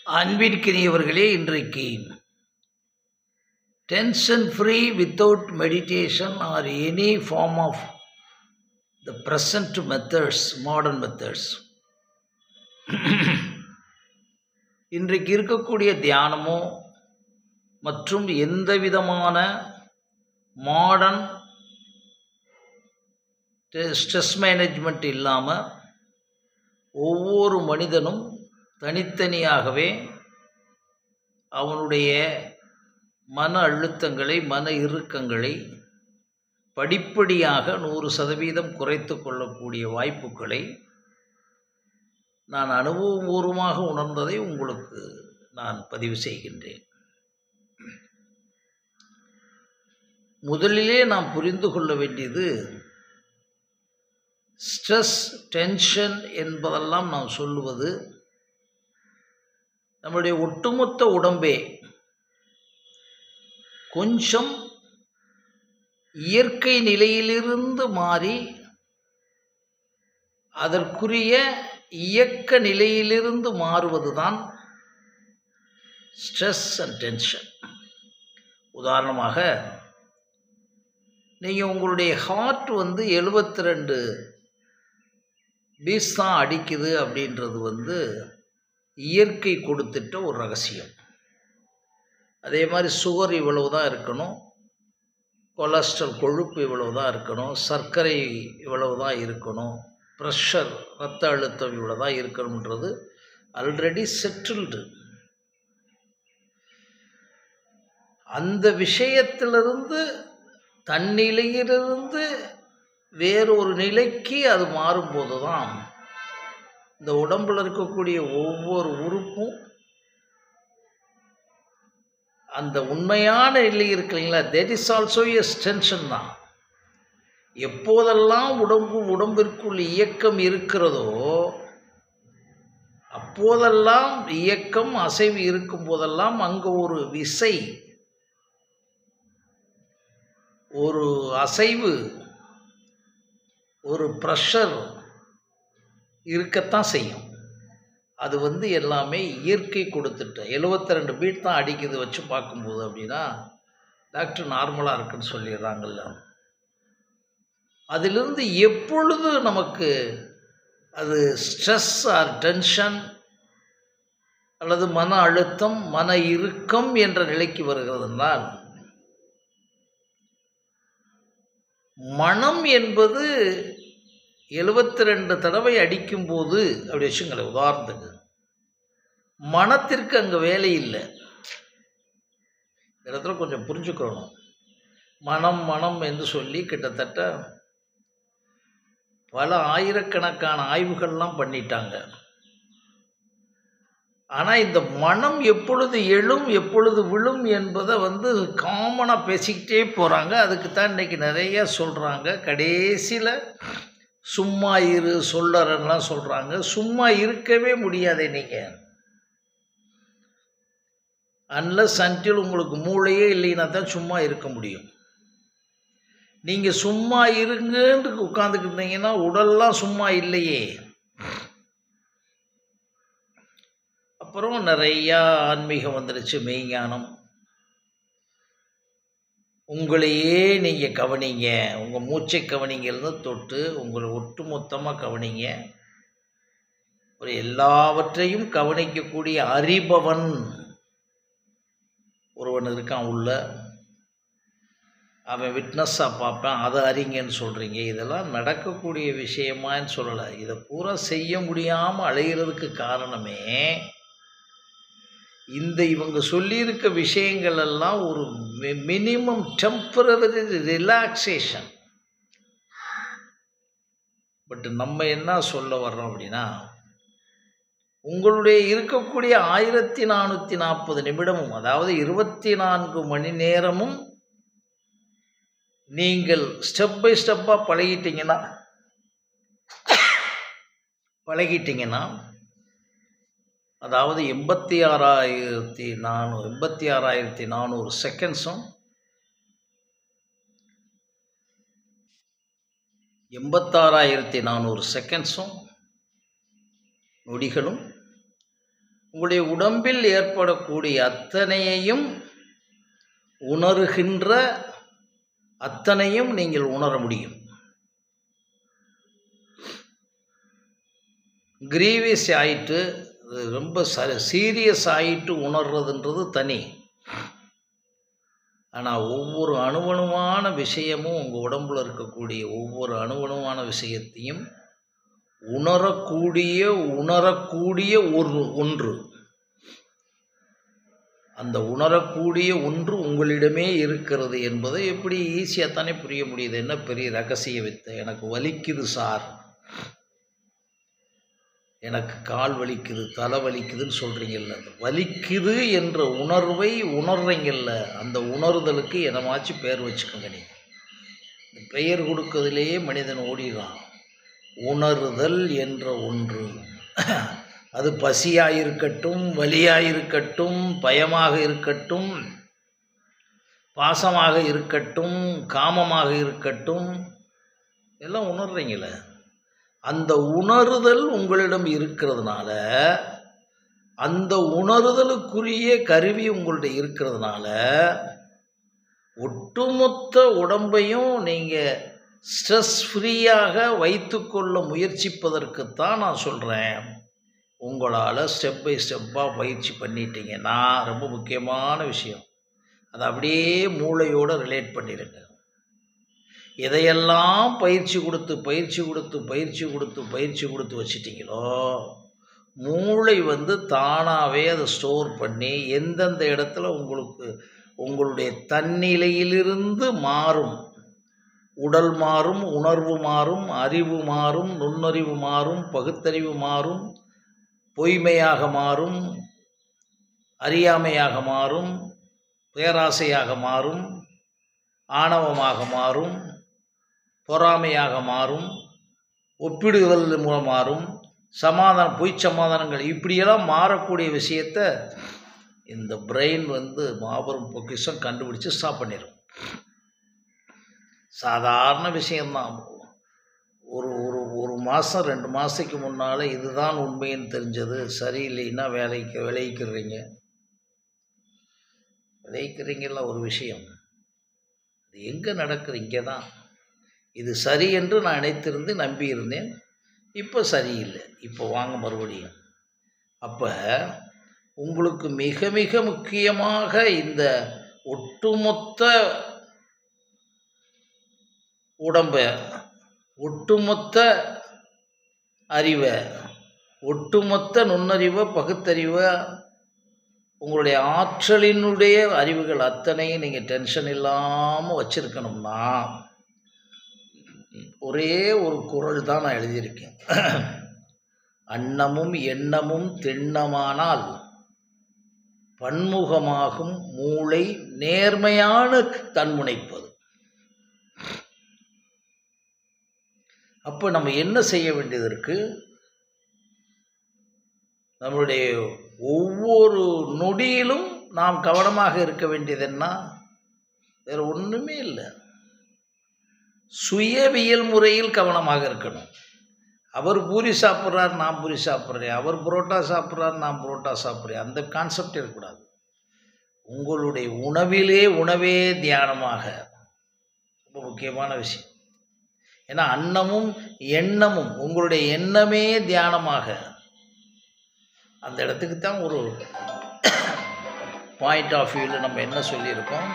அன்பிற்கினியவர்களே, இன்றைக்கு tension free without meditation or any form of the present methods, modern methods. இன்றைக்கு இருக்கக்கூடிய தியானமோ மற்றும் எந்த விதமான மாடர்ன் ஸ்ட்ரெஸ் மேனேஜ்மெண்ட் இல்லாமல் ஒவ்வொரு மனிதனும் தனித்தனியாகவே அவனுடைய மன அழுத்தங்களை, மன இறுக்கங்களை படிப்படியாக 100% குறைத்து கொள்ளக்கூடிய வாய்ப்புகளை நான் அனுபவபூர்வமாக உணர்ந்ததை உங்களுக்கு நான் பதிவு செய்கின்றேன். முதலிலே நாம் புரிந்து கொள்ள வேண்டியது, ஸ்ட்ரெஸ், டென்ஷன் என்பதெல்லாம் நாம் சொல்லுவது நம்முடைய ஒட்டுமொத்த உடம்பே கொஞ்சம் இயற்கை நிலையிலிருந்து மாறி அதற்குரிய இயக்க நிலையிலிருந்து மாறுவதுதான் ஸ்ட்ரெஸ் அண்ட் டென்ஷன். உதாரணமாக, நீங்கள் உங்களுடைய ஹார்ட் 72 பீட்ஸ் தான் அடிக்குது அப்படின்றது இயற்கை கொடுத்துட்ட ஒரு ரகசியம். அதே மாதிரி சுகர் இவ்வளவு தான் இருக்கணும், கொலஸ்ட்ரால் கொழுப்பு இவ்வளவு தான் இருக்கணும், சர்க்கரை இவ்வளவு தான் இருக்கணும், ப்ரெஷர் இரத்த அழுத்தம் இவ்வளோ தான் இருக்கணுன்றது ஆல்ரெடி செட்டில்டு. அந்த விஷயத்திலிருந்து தன்னிலையிலிருந்து வேறொரு நிலைக்கு அது மாறும்போது தான் இந்த உடம்பில் இருக்கக்கூடிய ஒவ்வொரு உறுப்பும் அந்த உண்மையான நிலை இருக்குல்லைங்களா, that is also as tension தான். எப்போதெல்லாம் உடம்பிற்குள் இயக்கம் இருக்கிறதோ அப்போதெல்லாம், இயக்கம் அசைவு இருக்கும் போதெல்லாம் அங்கே ஒரு விசை, ஒரு அசைவு, ஒரு ப்ரெஷர் இருக்கத்தான் செய்யும். அது எல்லாமே இயற்கை கொடுத்துட்ட 72 பீட் தான் அடிக்குது வச்சு பார்க்கும்போது அப்படின்னா டாக்டர் நார்மலாக இருக்குன்னு சொல்லிடுறாங்கல்ல. அதிலிருந்து எப்பொழுது நமக்கு அது ஸ்ட்ரெஸ் ஆர் டென்ஷன் அல்லது மன அழுத்தம், மன இறுக்கம் என்ற நிலைக்கு வருகிறதுனால், மனம் என்பது 72 தடவை அடிக்கும்போது அப்படி வச்சுங்களேன். உதாரணத்துக்கு, மனத்திற்கு அங்கே வேலை இல்லை. இந்த இடத்துல கொஞ்சம் புரிஞ்சுக்கணும். மனம் மனம் என்று சொல்லி கிட்டத்தட்ட பல ஆயிரக்கணக்கான ஆய்வுகள்லாம் பண்ணிட்டாங்க. ஆனால் இந்த மனம் எப்பொழுது எழும், எப்பொழுது விழும் என்பதை காமனாக பேசிக்கிட்டே போகிறாங்க. அதுக்கு தான் இன்றைக்கி நிறைய சொல்கிறாங்க. கடைசியில் சும்மா இரு சொல்லறன்னுலாம் சொல்கிறாங்க. சும்மா இருக்கவே முடியாதே நீங்கள், அன்லஸ் அன்டில் உங்களுக்கு மூளையே இல்லைன்னா தான் சும்மா இருக்க முடியும். நீங்கள் சும்மா இருங்கன்னு உட்காந்துக்கிட்டீங்கன்னா உடல்லாம் சும்மா இல்லையே. அப்புறம் நிறையா ஆன்மீகம் வந்துடுச்சு, மெய்ஞானம். உங்களையே நீங்கள் கவனிங்க, உங்கள் மூச்சை கவனிங்கிறது தொட்டு உங்களை ஒட்டு மொத்தமாக கவனிங்க. ஒரு எல்லாவற்றையும் கவனிக்கக்கூடிய அறிபவன் ஒருவன் இருக்கான் உள்ள. அவன் விட்னஸாக பார்ப்பேன், அதை அறிங்கன்னு சொல்கிறீங்க. இதெல்லாம் நடக்கக்கூடிய விஷயமான்னு சொல்லலை. இதை பூரா செய்ய முடியாமல் அலைகிறதுக்கு காரணமே இவங்க சொல்லியிருக்க விஷயங்கள் எல்லாம் ஒரு மினிமம் டெம்பரரி ரிலாக்ஸேஷன். பட் நம்ம என்ன சொல்ல வர்றோம் அப்படின்னா, உங்களுடைய இருக்கக்கூடிய 1440 நிமிடமும், அதாவது 24 மணி நேரமும் நீங்கள் ஸ்டெப் பை ஸ்டெப்பாக பழகிட்டீங்கன்னா, அதாவது 86,400 செகண்ட்ஸும் 86,400 செகண்ட்ஸும் நொடிகளும் உங்களுடைய உடம்பில் ஏற்படக்கூடிய அத்தனையையும் உணர்கின்ற அத்தனையும் நீங்கள் உணர முடியும். கிரீவியஸ் ஆயிட்டு ரொம்ப சீரியஸ் ஆகிட்டு உணர்றதுன்றது தனி. ஆனால் ஒவ்வொரு அணுவணுவான விஷயமும் உங்கள் உடம்பில் இருக்கக்கூடிய ஒவ்வொரு அணுவணுவான விஷயத்தையும் உணரக்கூடிய ஒன்று, அந்த உணரக்கூடிய ஒன்று உங்களிடமே இருக்கிறது என்பதை எப்படி ஈஸியாக தானே புரிய முடியுது. என்ன பெரிய ரகசிய வித்தை. எனக்கு வலிக்குது சார், எனக்கு கால் வலிக்குது, தலை வலிக்குதுன்னு சொல்கிறீங்கல்ல, அந்த வலிக்குது என்ற உணர்வை உணர்றீங்கல்ல, அந்த உணர்தலுக்கு என்னமாச்சு பேர் வச்சுக்கோங்க. நீங்கள் பெயர் கொடுக்கறதுலேயே மனிதன் ஓடிடுறான். உணர்தல் என்ற ஒன்று, அது பசியாக இருக்கட்டும், வலியாக இருக்கட்டும், பயமாக இருக்கட்டும், பாசமாக இருக்கட்டும், காமமாக இருக்கட்டும், எல்லாம் உணர்றீங்களே. அந்த உணர்தல் உங்களிடம் இருக்கிறதுனால, அந்த உணர்தலுக்குரிய கருவி உங்கள்கிட்ட இருக்கிறதுனால, ஒட்டுமொத்த உடம்பையும் நீங்கள் ஸ்ட்ரெஸ் ஃப்ரீயாக வைத்துக்கொள்ள முயற்சிப்பதற்குத்தான் நான் சொல்கிறேன். உங்களால் ஸ்டெப் பை ஸ்டெப்பாக பயிற்சி பண்ணிட்டீங்கன்னா ரொம்ப முக்கியமான விஷயம். அதை அப்படியே மூளையோடு ரிலேட் பண்ணிடுங்க. எதையெல்லாம் பயிற்சி கொடுத்து வச்சிட்டிங்களோ, மூளை தானாகவே அதை ஸ்டோர் பண்ணி எந்தெந்த இடத்துல உங்களுடைய தன்னிலையிலிருந்து மாறும், உடல் மாறும், உணர்வு மாறும், அறிவு மாறும், நுண்ணறிவு மாறும், பகுத்தறிவு மாறும், பொய்மையாக மாறும், அறியாமையாக மாறும், பேராசையாக மாறும், ஆணவமாக மாறும், பொறாமையாக மாறும், ஒப்பிடுதல் மூலம் மாறும், பொய் சமாதானங்கள், இப்படியெல்லாம் மாறக்கூடிய விஷயத்தை இந்த பிரெயின் மாபெரும் பொக்கிஷம் கண்டுபிடிச்சு ஸ்டாப் பண்ணிடும். சாதாரண விஷயந்தான். ஒரு மாதம் 2 மாதத்துக்கு முன்னால் இதுதான் உண்மைன்னு தெரிஞ்சது, சரியில்லைன்னா விளைவிக்கிறீங்களா ஒரு விஷயம். இது எங்கே நடக்குது? இங்கே தான். இது சரி என்று நான் நினைத்திருந்து நம்பியிருந்தேன், இப்போ சரியில்லை, இப்போ வாங்க மறுபடியும். அப்போ உங்களுக்கு மிக மிக முக்கியமாக இந்த ஒட்டுமொத்த உடம்பை, ஒட்டுமொத்த அறிவை, ஒட்டுமொத்த நுண்ணறிவை, பகுத்தறிவை, உங்களுடைய ஆற்றலினுடைய அறிவுகள் அத்தனையும் நீங்கள் டென்ஷன் இல்லாமல் வச்சுருக்கணும்னா ஒரே ஒரு குறள் தான் நான் எழுதியிருக்கேன். அன்னமும் எண்ணமும் திண்ணமானால் பன்முகமாகும் மூளை நேர்மையான தன்முனைப்பது. அப்போ நம்ம என்ன செய்ய வேண்டியது இருக்குது? நம்மளுடைய ஒவ்வொரு நொடியிலும் நாம் கவனமாக இருக்க வேண்டியது என்ன? வேறு ஒன்றுமே இல்லை. சுயவியல் முறையில் கவனமாக இருக்கணும். அவர் பூரி சாப்பிட்றார், நான் பூரி சாப்பிட்றேன், அவர் புரோட்டா சாப்பிட்றார், நான் புரோட்டா சாப்பிட்றேன், அந்த கான்செப்ட் இருக்கக்கூடாது. உங்களுடைய உணவே தியானமாக, ரொம்ப முக்கியமான விஷயம். ஏன்னா அன்னமும் எண்ணமும், உங்களுடைய எண்ணமே தியானமாக, அந்த இடத்துக்கு தான் ஒரு பாயிண்ட் ஆஃப் வியூவில் நம்ம என்ன சொல்லியிருக்கோம்,